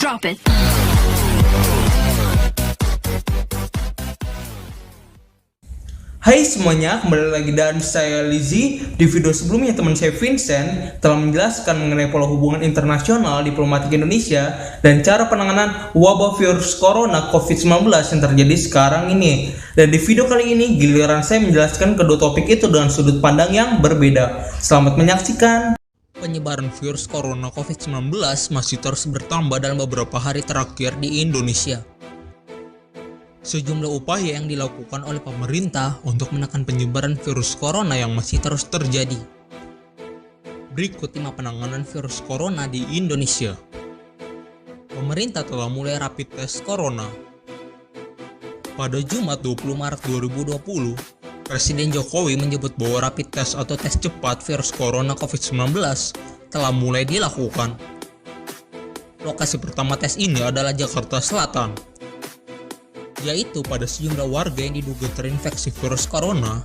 Drop it. Hai semuanya, kembali lagi dan saya Lizzy. Di video sebelumnya teman saya Vincent telah menjelaskan mengenai pola hubungan internasional diplomatik Indonesia dan cara penanganan wabah virus corona COVID-19 yang terjadi sekarang ini. Dan di video kali ini giliran saya menjelaskan kedua topik itu dengan sudut pandang yang berbeda. Selamat menyaksikan. Penyebaran virus corona COVID-19 masih terus bertambah dalam beberapa hari terakhir di Indonesia. Sejumlah upaya yang dilakukan oleh pemerintah untuk menekan penyebaran virus corona yang masih terus terjadi. Berikut 5 penanganan virus corona di Indonesia. Pemerintah telah mulai rapid test corona. Pada Jumat 20 Maret 2020, Presiden Jokowi menyebut bahwa rapid test atau tes cepat virus corona COVID-19 telah mulai dilakukan. Lokasi pertama tes ini adalah Jakarta Selatan, yaitu pada sejumlah warga yang diduga terinfeksi virus corona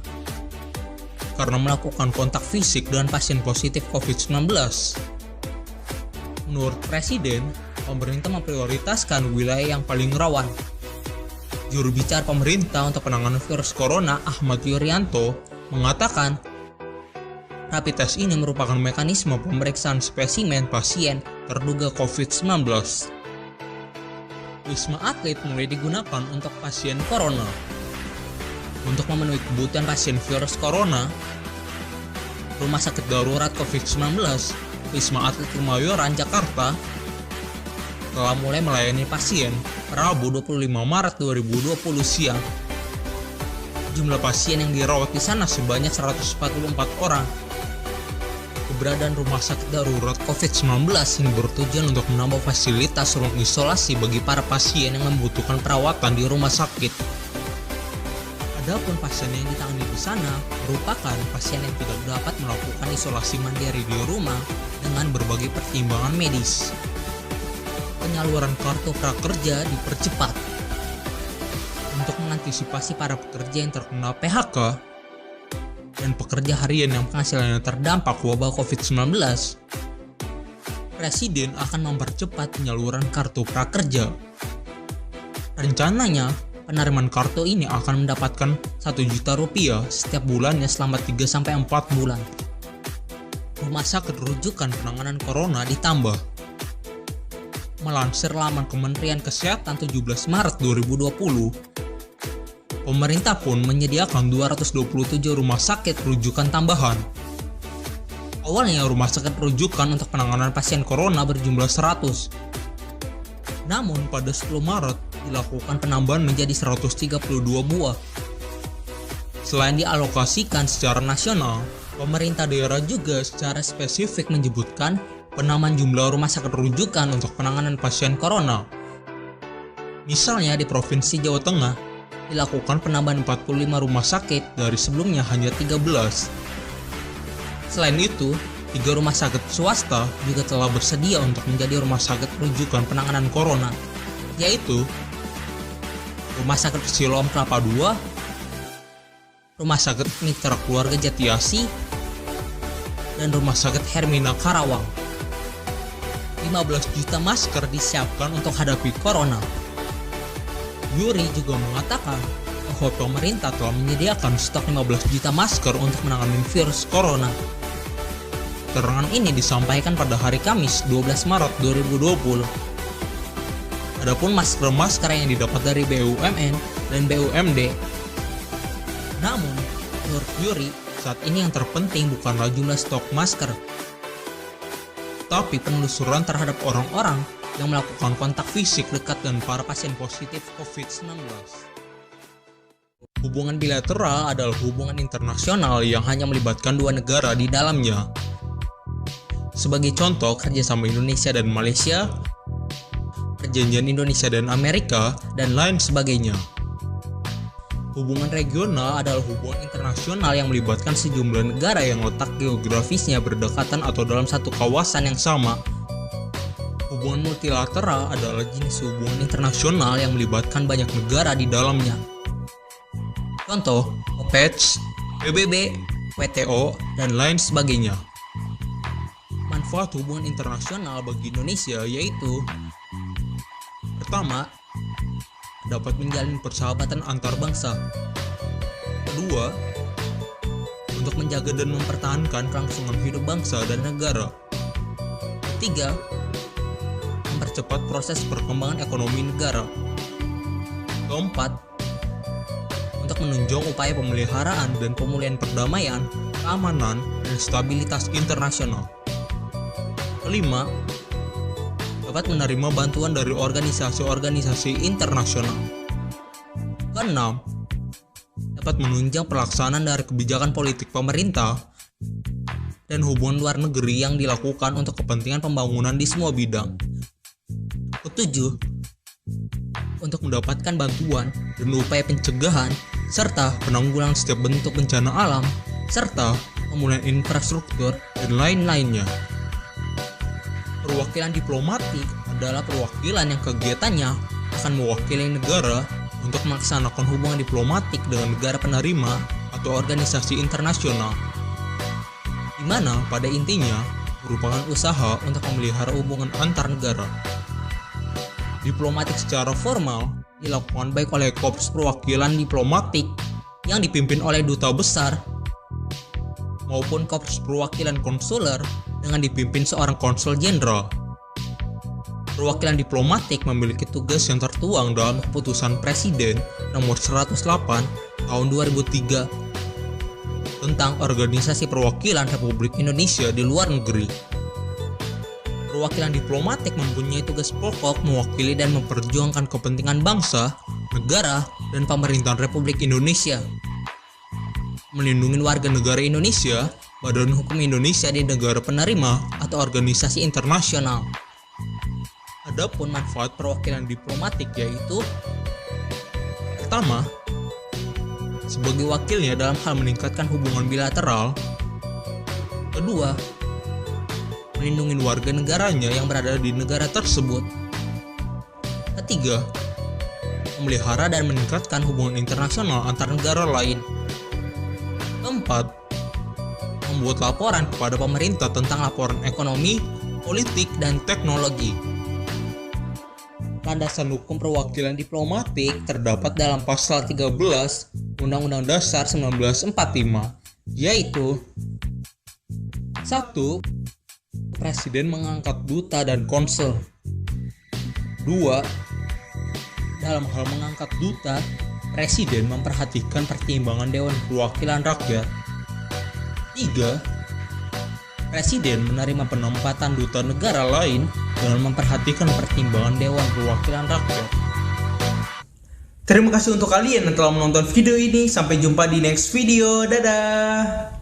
karena melakukan kontak fisik dengan pasien positif COVID-19. Menurut Presiden, pemerintah memprioritaskan wilayah yang paling rawan. Juru bicara pemerintah untuk penanganan virus corona, Ahmad Yuryanto, mengatakan rapid test ini merupakan mekanisme pemeriksaan spesimen pasien terduga COVID-19. Wisma Atlet mulai digunakan untuk pasien corona. Untuk memenuhi kebutuhan pasien virus corona, Rumah Sakit Darurat COVID-19 Wisma Atlet Kemayoran, Jakarta telah mulai melayani pasien Rabu 25 Maret 2020 siang. Jumlah pasien yang dirawat di sana sebanyak 144 orang. Keberadaan Rumah Sakit Darurat COVID-19 ini bertujuan untuk menambah fasilitas ruang isolasi bagi para pasien yang membutuhkan perawatan di rumah sakit. Adapun pasien yang ditangani di sana merupakan pasien yang tidak dapat melakukan isolasi mandiri di rumah dengan berbagai pertimbangan medis. Penyaluran kartu prakerja dipercepat. Untuk mengantisipasi para pekerja yang terkena PHK dan pekerja harian yang penghasilannya terdampak wabah COVID-19, Presiden akan mempercepat penyaluran kartu prakerja. Rencananya, penerimaan kartu ini akan mendapatkan Rp1 juta setiap bulannya selama 3-4 bulan. Rumah sakit rujukan penanganan corona ditambah. Melansir laman Kementerian Kesehatan 17 Maret 2020, pemerintah pun menyediakan 227 rumah sakit rujukan tambahan. Awalnya rumah sakit rujukan untuk penanganan pasien corona berjumlah 100. Namun pada 10 Maret dilakukan penambahan menjadi 132 buah. Selain dialokasikan secara nasional, pemerintah daerah juga secara spesifik menyebutkan penambahan jumlah rumah sakit rujukan untuk penanganan pasien corona. Misalnya di Provinsi Jawa Tengah, dilakukan penambahan 45 rumah sakit dari sebelumnya hanya 13. Selain itu, 3 rumah sakit swasta juga telah bersedia untuk menjadi rumah sakit rujukan penanganan corona, yaitu Rumah Sakit Siloam Kelapa II, Rumah Sakit Mitra Keluarga Jatiasi, dan Rumah Sakit Hermina Karawang. 15 juta masker disiapkan untuk hadapi corona. Yuri juga mengatakan bahwa pemerintah telah menyediakan stok 15 juta masker untuk menangani virus corona. Keterangan ini disampaikan pada hari Kamis 12 Maret 2020. Adapun masker-masker yang didapat dari BUMN dan BUMD. Namun, menurut Yuri, saat ini yang terpenting bukanlah jumlah stok masker, tapi penelusuran terhadap orang-orang yang melakukan kontak fisik dekat dengan para pasien positif COVID-19. Hubungan bilateral adalah hubungan internasional yang hanya melibatkan 2 negara di dalamnya. Sebagai contoh, kerjasama Indonesia dan Malaysia, perjanjian Indonesia dan Amerika, dan lain sebagainya. Hubungan regional adalah hubungan internasional yang melibatkan sejumlah negara yang letak geografisnya berdekatan atau dalam satu kawasan yang sama. Hubungan multilateral adalah jenis hubungan internasional yang melibatkan banyak negara di dalamnya. Contoh, OPEC, PBB, WTO, dan lain sebagainya. Manfaat hubungan internasional bagi Indonesia yaitu Pertama, dapat menjalin persahabatan antar bangsa. Kedua, untuk menjaga dan mempertahankan kelangsungan hidup bangsa dan negara. Ketiga, mempercepat proses perkembangan ekonomi negara. Keempat, untuk menunjang upaya pemeliharaan dan pemulihan perdamaian, keamanan, dan stabilitas internasional. Kelima, dapat menerima bantuan dari organisasi-organisasi internasional. Keenam, dapat menunjang pelaksanaan dari kebijakan politik pemerintah dan hubungan luar negeri yang dilakukan untuk kepentingan pembangunan di semua bidang. Ketujuh, untuk mendapatkan bantuan dan upaya pencegahan serta penanggulangan setiap bentuk bencana alam serta pemulihan infrastruktur dan lain-lainnya. Perwakilan diplomatik adalah perwakilan yang kegiatannya akan mewakili negara untuk melaksanakan hubungan diplomatik dengan negara penerima atau organisasi internasional, di mana pada intinya merupakan usaha untuk memelihara hubungan antar negara. Diplomatik secara formal dilakukan baik oleh korps perwakilan diplomatik yang dipimpin oleh duta besar maupun korps perwakilan konsuler dengan dipimpin seorang konsul jenderal. Perwakilan diplomatik memiliki tugas yang tertuang dalam keputusan Presiden nomor 108 tahun 2003 tentang organisasi perwakilan Republik Indonesia di luar negeri. Perwakilan diplomatik mempunyai tugas pokok mewakili dan memperjuangkan kepentingan bangsa, negara, dan pemerintahan Republik Indonesia. Melindungi warga negara Indonesia, badan hukum Indonesia di negara penerima atau organisasi internasional. Adapun manfaat perwakilan diplomatik yaitu: pertama, sebagai wakilnya dalam hal meningkatkan hubungan bilateral. Kedua, melindungi warga negaranya yang berada di negara tersebut. Ketiga, memelihara dan meningkatkan hubungan internasional antar negara lain. Keempat, membuat laporan kepada pemerintah tentang laporan ekonomi, politik, dan teknologi. Landasan hukum perwakilan diplomatik terdapat dalam pasal 13 Undang-Undang Dasar 1945, yaitu 1. Presiden mengangkat duta dan konsul. 2. Dalam hal mengangkat duta, Presiden memperhatikan pertimbangan Dewan Perwakilan Rakyat. 3. Presiden menerima penempatan duta negara lain dengan memperhatikan pertimbangan Dewan Perwakilan Rakyat. Terima kasih untuk kalian yang telah menonton video ini. Sampai jumpa di next video. Dadah.